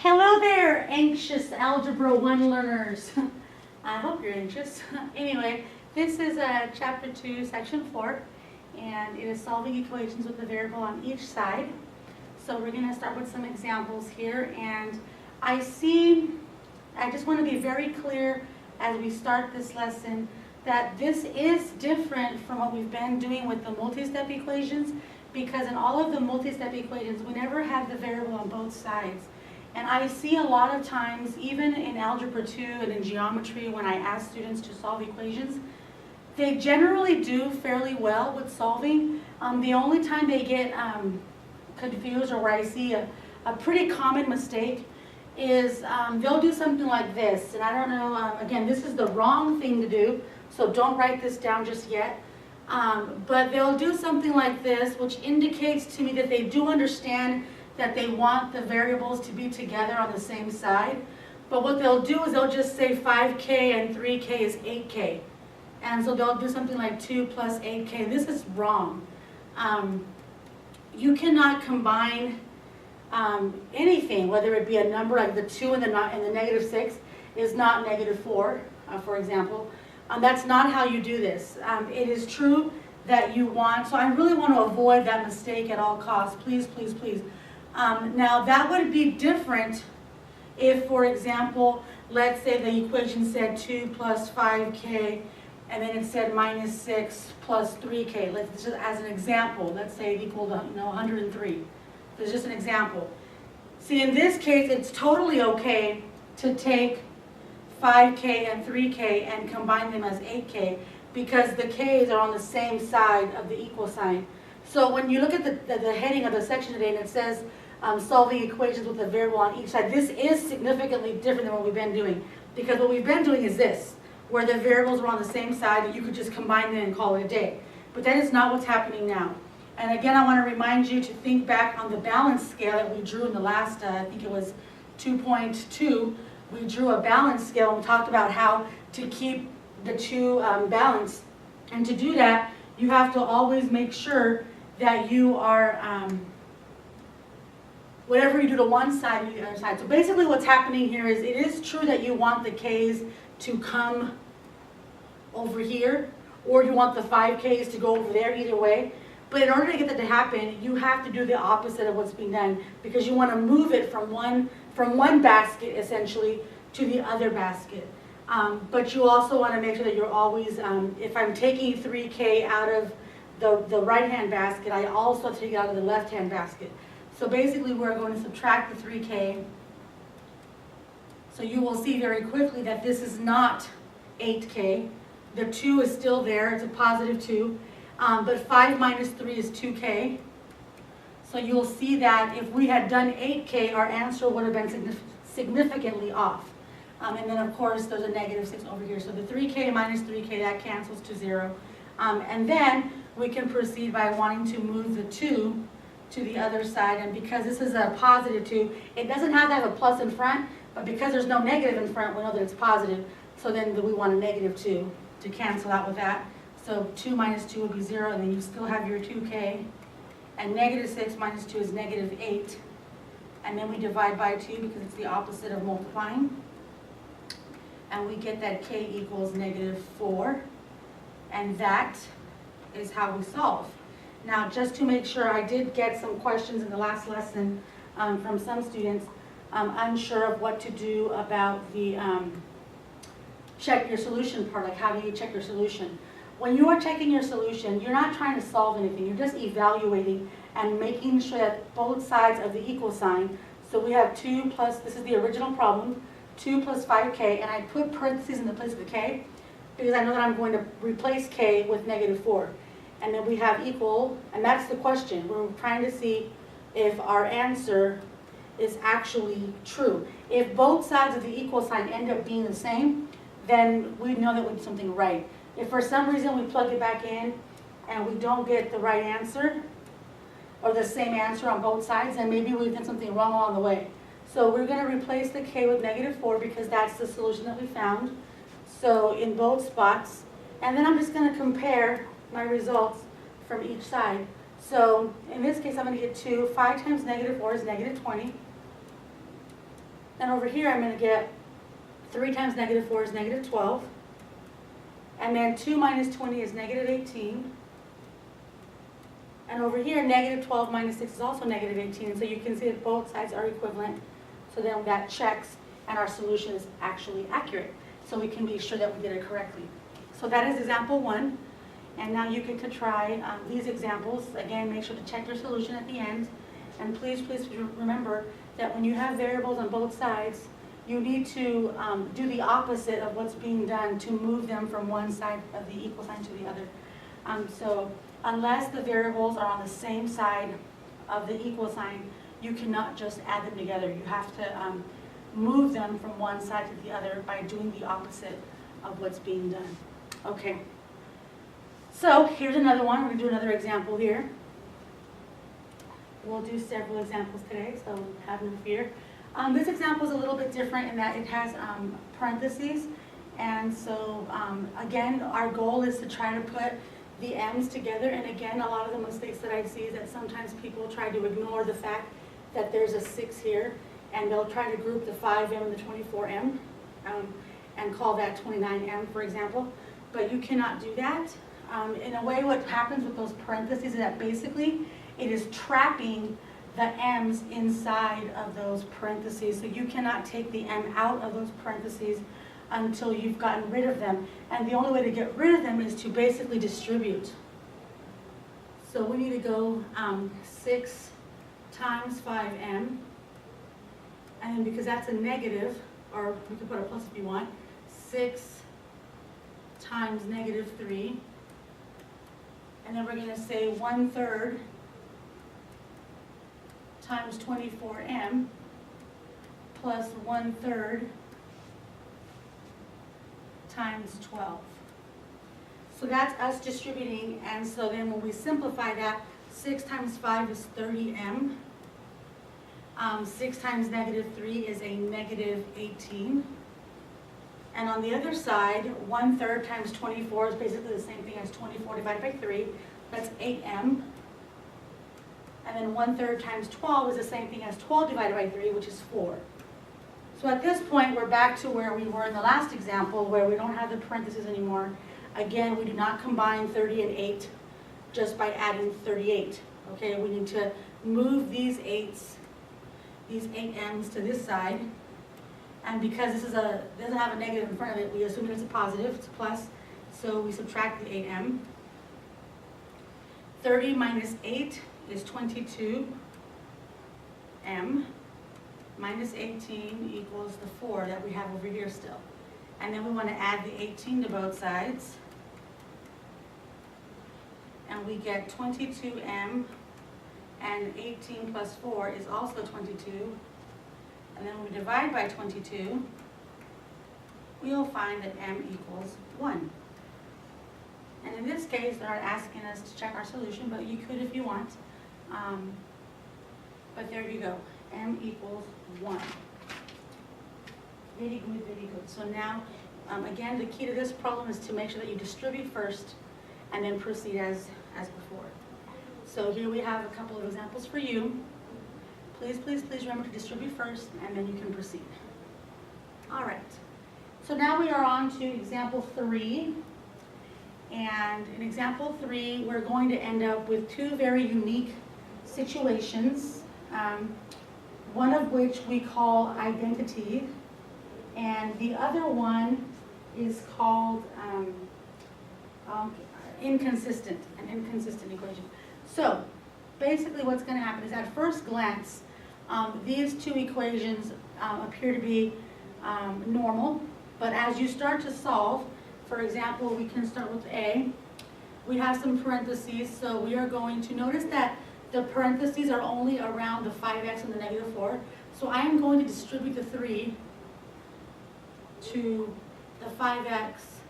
Hello there, anxious Algebra 1 learners. I hope you're anxious. Anyway, this is Chapter 2, Section 4, and it is solving equations with a variable on each side. So we're going to start with some examples here, and I just want to be very clear as we start this lesson that this is different from what we've been doing with the multi-step equations, because in all of the multi-step equations, we never have the variable on both sides. And I see a lot of times, even in Algebra 2 and in geometry, when I ask students to solve equations, they generally do fairly well with solving. The only time they get confused, or where I see a pretty common mistake, is they'll do something like this. And I don't know, again, this is the wrong thing to do, so don't write this down just yet. But they'll do something like this, which indicates to me that they do understand that they want the variables to be together on the same side. But what they'll do is they'll just say 5k and 3k is 8k. And so they'll do something like 2 plus 8k. This is wrong. You cannot combine anything, whether it be a number like the 2 and the negative 6 is not negative 4, for example. That's not how you do this. It is true that you want, so I really want to avoid that mistake at all costs. Please, please, please. Now that would be different if, for example, let's say the equation said 2 plus 5k, and then it said minus 6 plus 3k. Let's just, as an example, let's say it equaled 103. There's just an example. See, in this case, it's totally okay to take 5k and 3k and combine them as 8k, because the k's are on the same side of the equal sign. So when you look at the heading of the section today, and it says solving equations with a variable on each side, this is significantly different than what we've been doing. Because what we've been doing is this, where the variables are on the same side, and you could just combine them and call it a day. But that is not what's happening now. And again, I want to remind you to think back on the balance scale that we drew in the last, I think it was 2.2. We drew a balance scale and we talked about how to keep the two balanced. And to do that, you have to always make sure that you are, whatever you do to one side, you do to the other side. So basically what's happening here is, it is true that you want the k's to come over here, or you want the 5k's to go over there, either way. But in order to get that to happen, you have to do the opposite of what's being done, because you want to move it from one basket, essentially, to the other basket. But you also want to make sure that you're always, if I'm taking 3k out of the right-hand basket, I also take it out of the left-hand basket. So basically we're going to subtract the 3k. So you will see very quickly that this is not 8k. The 2 is still there, it's a positive 2. But 5 minus 3 is 2k. So you'll see that if we had done 8k, our answer would have been significantly off. And then of course there's a negative 6 over here. So the 3k minus 3k, that cancels to 0. And then we can proceed by wanting to move the 2 to the other side. And because this is a positive 2, it doesn't have to have a plus in front, but because there's no negative in front, we know that it's positive. So then we want a negative 2 to cancel out with that. So 2 minus 2 would be 0, and then you still have your 2k. And negative 6 minus 2 is negative 8. And then we divide by 2 because it's the opposite of multiplying. And we get that k equals negative 4. And that is how we solve. Now, just to make sure, I did get some questions in the last lesson from some students unsure of what to do about the check your solution part, like how do you check your solution. When you are checking your solution, you're not trying to solve anything, you're just evaluating and making sure that both sides of the equal sign, so we have 2 plus, this is the original problem, 2 plus 5k, and I put parentheses in the place of the k, because I know that I'm going to replace k with negative 4. And then we have equal, and that's the question. We're trying to see if our answer is actually true. If both sides of the equal sign end up being the same, then we know that we did something right. If for some reason we plug it back in and we don't get the right answer, or the same answer on both sides, then maybe we've done something wrong along the way. So we're going to replace the k with negative 4 because that's the solution that we found. So in both spots. And then I'm just going to compare my results from each side. So in this case, I'm going to get 2. 5 times negative 4 is negative 20. Then over here, I'm going to get 3 times negative 4 is negative 12. And then 2 minus 20 is negative 18. And over here, negative 12 minus 6 is also negative 18. And so you can see that both sides are equivalent. So then that checks, and our solution is actually accurate. So we can be sure that we did it correctly. So that is example 1. And now you get to try these examples. Again, make sure to check your solution at the end. And please remember that when you have variables on both sides, you need to do the opposite of what's being done to move them from one side of the equal sign to the other. So unless the variables are on the same side of the equal sign, you cannot just add them together. You have to move them from one side to the other by doing the opposite of what's being done. Okay. So here's another one. We're going to do another example here. We'll do several examples today, so have no fear. This example is a little bit different in that it has parentheses. And so, again, our goal is to try to put the m's together. And again, a lot of the mistakes that I see is that sometimes people try to ignore the fact that there's a 6 here, and they'll try to group the 5m and the 24m and call that 29m, for example. But you cannot do that. In a way, what happens with those parentheses is that basically it is trapping the m's inside of those parentheses. So you cannot take the m out of those parentheses until you've gotten rid of them. And the only way to get rid of them is to basically distribute. So we need to go 6 times 5m. And then because that's a negative, or we can put a plus if you want, 6 times negative 3. And then we're going to say 1/3 times 24m plus 1/3 times 12. So that's us distributing, and so then when we simplify that, 6 times 5 is 30m. 6 times negative 3 is a negative 18. And on the other side, 1/3 times 24 is basically the same thing as 24 divided by 3. That's 8m. And then 1/3 times 12 is the same thing as 12 divided by 3, which is 4. So at this point, we're back to where we were in the last example, where we don't have the parentheses anymore. Again, we do not combine 30 and 8 just by adding 38. Okay, we need to move these 8's, these 8m's to this side. And because this is doesn't have a negative in front of it, we assume that it's a positive, it's a plus. So we subtract the 8m. 30 minus 8 is 22m. Minus 18 equals the 4 that we have over here still. And then we want to add the 18 to both sides. And we get 22m, and 18 plus 4 is also 22. And then when we divide by 22, we'll find that m equals 1. And in this case, they're not asking us to check our solution, but you could if you want. But there you go, m equals 1. Very good, very good. So now, again, the key to this problem is to make sure that you distribute first and then proceed as before. So here we have a couple of examples for you. Please, please, please remember to distribute first, and then you can proceed. All right. So now we are on to example 3. And in example 3, we're going to end up with 2 very unique situations, one of which we call identity, and the other one is called an inconsistent equation. So basically what's going to happen is at first glance, these 2 equations appear to be normal, but as you start to solve, for example, we can start with A. We have some parentheses, so we are going to notice that the parentheses are only around the 5x and the negative 4. So I am going to distribute the 3 to the 5x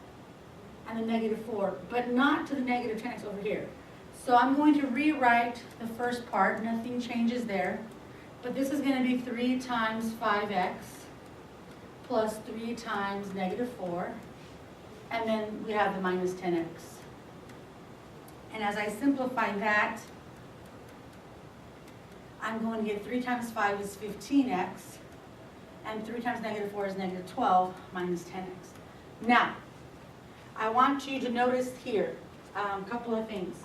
and the negative 4, but not to the negative 10x over here. So I'm going to rewrite the first part. Nothing changes there. But this is going to be 3 times 5x plus 3 times negative 4. And then we have the minus 10x. And as I simplify that, I'm going to get 3 times 5 is 15x. and 3 times negative 4 is negative 12 minus 10x. Now, I want you to notice here a couple of things.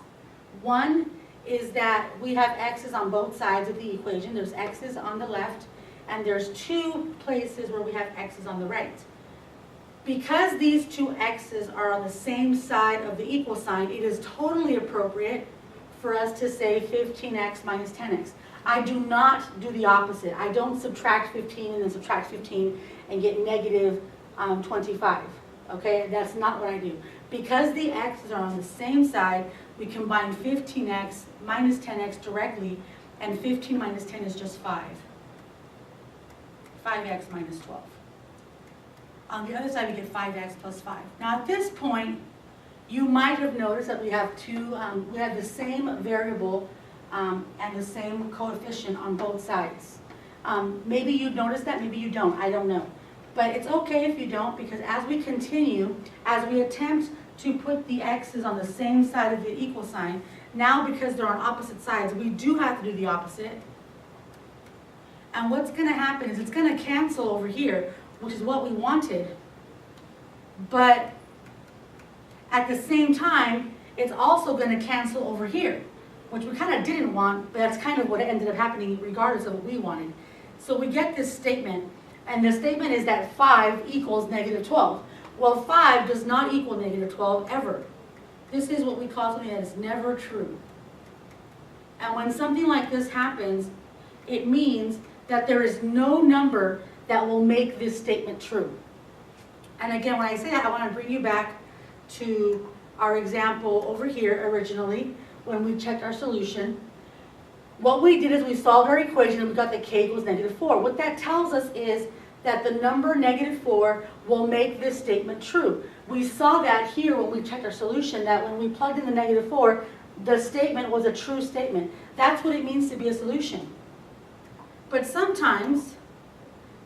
One is that we have x's on both sides of the equation. There's x's on the left, and there's 2 places where we have x's on the right. Because these 2 x's are on the same side of the equal sign, it is totally appropriate for us to say 15x minus 10x. I do not do the opposite. I don't subtract 15 and then subtract 15 and get negative 25. Okay, that's not what I do. Because the x's are on the same side, we combine 15x minus 10x directly, and 15 minus 10 is just 5. 5x minus 12. On the other side, we get 5x plus 5. Now at this point, you might have noticed that we have we have the same variable and the same coefficient on both sides. Maybe you noticed that, maybe you don't, I don't know. But it's okay if you don't, because as we continue, as we attempt to put the x's on the same side of the equal sign, now because they're on opposite sides, we do have to do the opposite. And what's going to happen is it's going to cancel over here, which is what we wanted. But at the same time, it's also going to cancel over here, which we kind of didn't want, but that's kind of what ended up happening regardless of what we wanted. So we get this statement, and the statement is that 5 equals negative 12. Well, 5 does not equal negative 12 ever. This is what we call something that is never true. And when something like this happens, it means that there is no number that will make this statement true. And again, when I say that, I want to bring you back to our example over here originally, when we checked our solution. What we did is we solved our equation and we got that k equals negative 4. What that tells us is that the number negative 4 will make this statement true. We saw that here when we checked our solution, that when we plugged in the negative 4, the statement was a true statement. That's what it means to be a solution. But sometimes,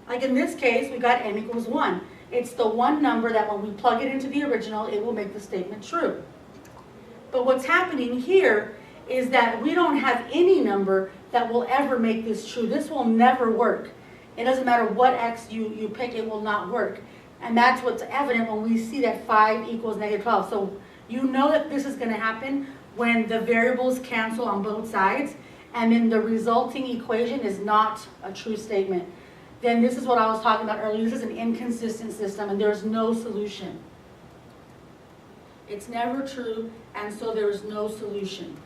like in this case, we got m equals 1. It's the one number that when we plug it into the original, it will make the statement true. But what's happening here is that we don't have any number that will ever make this true. This will never work. It doesn't matter what x you pick, it will not work. And that's what's evident when we see that 5 equals negative 12. So you know that this is going to happen when the variables cancel on both sides, and then the resulting equation is not a true statement. Then this is what I was talking about earlier. This is an inconsistent system, and there's no solution. It's never true, and so there is no solution.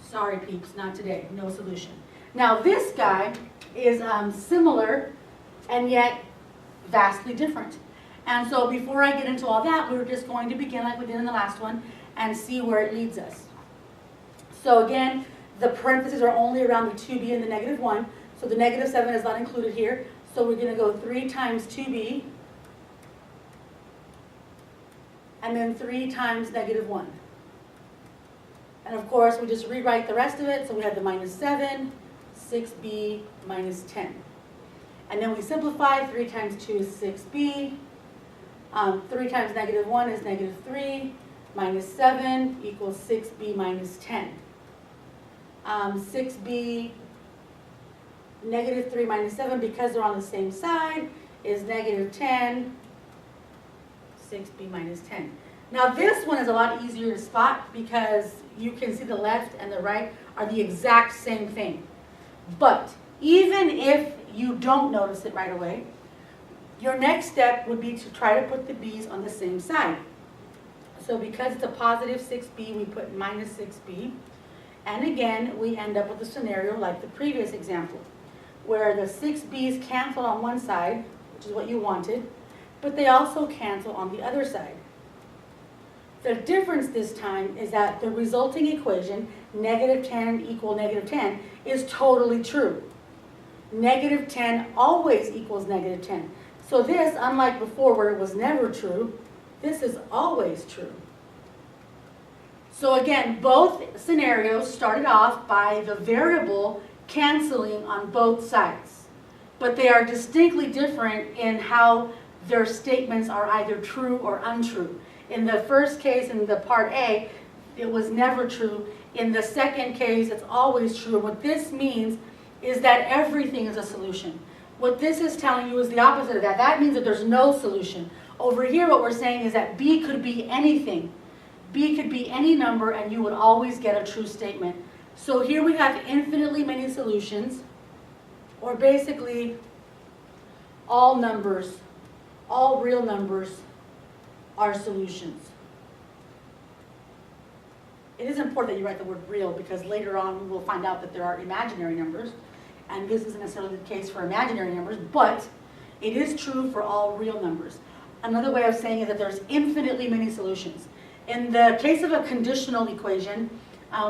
Sorry, peeps, not today. No solution. Now, this guy is similar, and yet vastly different. And so before I get into all that, we're just going to begin like we did in the last one and see where it leads us. So again, the parentheses are only around the 2b and the negative 1. So the negative 7 is not included here. So we're going to go 3 times 2b, and then 3 times negative 1. And of course, we just rewrite the rest of it. So we have the minus 7, 6b minus 10. And then we simplify. 3 times 2 is 6b. 3 times negative 1 is negative 3. Minus 7 equals 6b minus 10. 6b, negative 3 minus 7, because they're on the same side, is negative 10. 6b minus 10. Now this one is a lot easier to spot because you can see the left and the right are the exact same thing. But even if you don't notice it right away, your next step would be to try to put the b's on the same side. So because it's a positive 6b, we put minus 6b. And again, we end up with a scenario like the previous example, where the 6b's cancel on one side, which is what you wanted, but they also cancel on the other side. The difference this time is that the resulting equation, negative 10 equal negative 10, is totally true. Negative 10 always equals negative 10. So this, unlike before where it was never true, this is always true. So again, both scenarios started off by the variable canceling on both sides. But they are distinctly different in how their statements are either true or untrue. In the first case, in the part A, it was never true. In the second case, it's always true. What this means is that everything is a solution. What this is telling you is the opposite of that. That means that there's no solution. Over here, what we're saying is that B could be anything. B could be any number, and you would always get a true statement. So here we have infinitely many solutions, or basically all numbers, all real numbers are solutions. It is important that you write the word real, because later on we will find out that there are imaginary numbers, and this isn't necessarily the case for imaginary numbers, but it is true for all real numbers. Another way of saying it is that there's infinitely many solutions. In the case of a conditional equation,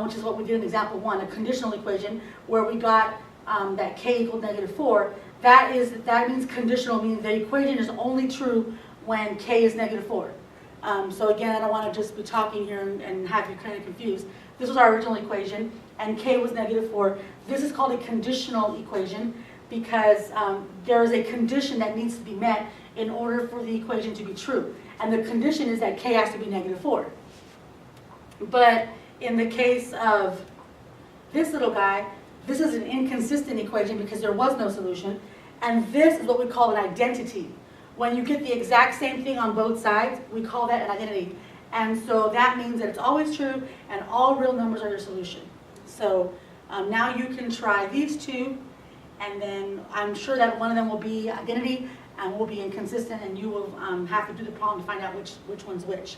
which is what we did in example 1, a conditional equation where we got that k equals -4, that means conditional, meaning the equation is only true when k is -4. So again, I don't want to just be talking here and have you kind of confused. This was our original equation, and k was -4. This is called a conditional equation because there is a condition that needs to be met in order for the equation to be true. And the condition is that k has to be -4. But in the case of this little guy, this is an inconsistent equation because there was no solution. And this is what we call an identity. When you get the exact same thing on both sides, we call that an identity. And so that means that it's always true and all real numbers are your solution. So now you can try these two, and then I'm sure that one of them will be identity and will be inconsistent, and you will have to do the problem to find out which one's which.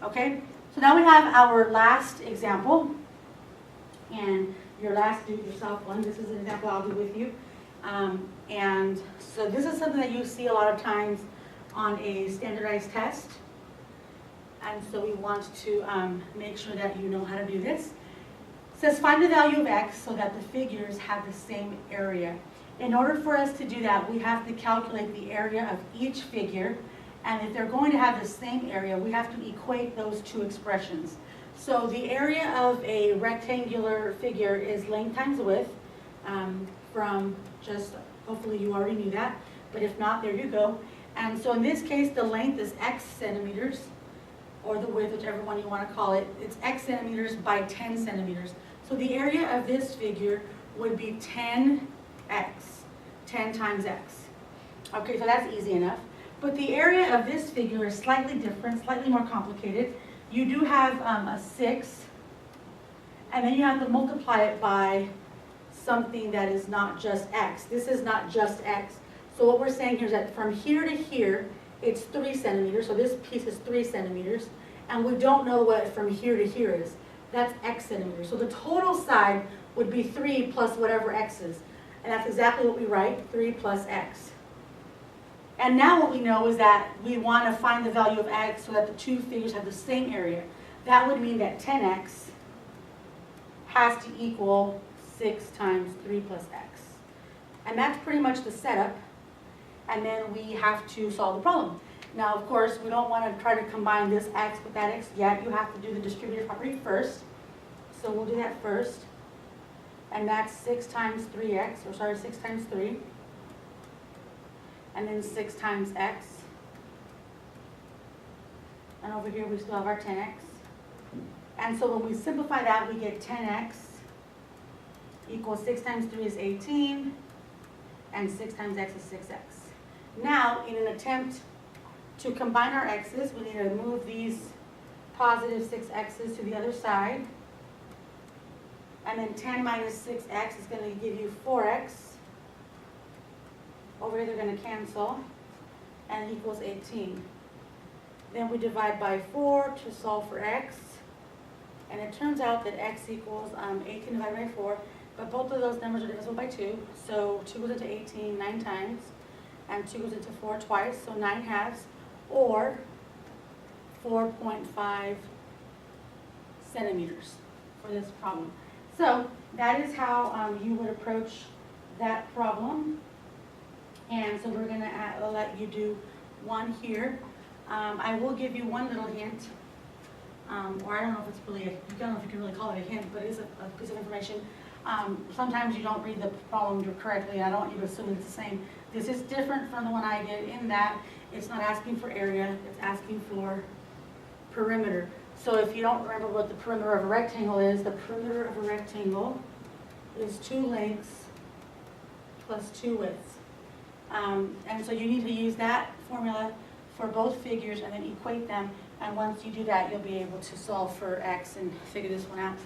Okay? So now we have our last example, and your last do-it-yourself one. This is an example I'll do with you. And so this is something that you see a lot of times on a standardized test. And so we want to make sure that you know how to do this. It says find the value of x so that the figures have the same area. In order for us to do that, we have to calculate the area of each figure. And if they're going to have the same area, we have to equate those two expressions. So the area of a rectangular figure is length times width, from just, hopefully you already knew that, but if not, there you go. And so in this case, the length is x centimeters, or the width, whichever one you want to call it. It's x centimeters by 10 centimeters. So the area of this figure would be 10x, 10 times x. Okay, so that's easy enough. But the area of this figure is slightly different, slightly more complicated. You do have a 6, and then you have to multiply it by something that is not just x. This is not just x. So what we're saying here is that from here to here, it's 3 centimeters. So this piece is 3 centimeters. And we don't know what from here to here is. That's x centimeters. So the total side would be 3 plus whatever x is. And that's exactly what we write, 3 plus x. And now what we know is that we want to find the value of x so that the two figures have the same area. That would mean that 10x has to equal 6 times 3 plus x. And that's pretty much the setup. And then we have to solve the problem. Now, of course, we don't want to try to combine this x with that x yet. You have to do the distributive property first. So we'll do that first. And that's 6 times 3x, or sorry, 6 times 3. And then 6 times x. And over here we still have our 10x. And so when we simplify that, we get 10x equals 6 times 3 is 18, and 6 times x is 6x. Now, in an attempt to combine our x's, we need to move these positive 6x's to the other side. And then 10 minus 6x is going to give you 4x. Over here they're going to cancel, and it equals 18. Then we divide by 4 to solve for x. And it turns out that x equals 18 divided by 4. But both of those numbers are divisible by 2. So 2 goes into 18 9 times. And 2 goes into 4 twice. So 9 halves. Or 4.5 centimeters for this problem. So that is how you would approach that problem. And so we're going to let you do one here. I will give you one little hint. Or I don't know if it's really, I don't know if you can really call it a hint, but it is a piece of information. Sometimes you don't read the problem correctly, and I don't want you to assume it's the same. This is different from the one I did in that it's not asking for area, it's asking for perimeter. So if you don't remember what the perimeter of a rectangle is, the perimeter of a rectangle is 2 lengths plus 2 widths. And so you need to use that formula for both figures and then equate them. And once you do that, you'll be able to solve for x and figure this one out.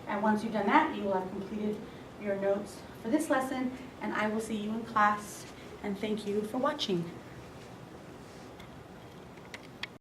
And once you've done that, you will have completed your notes for this lesson. And I will see you in class. And thank you for watching.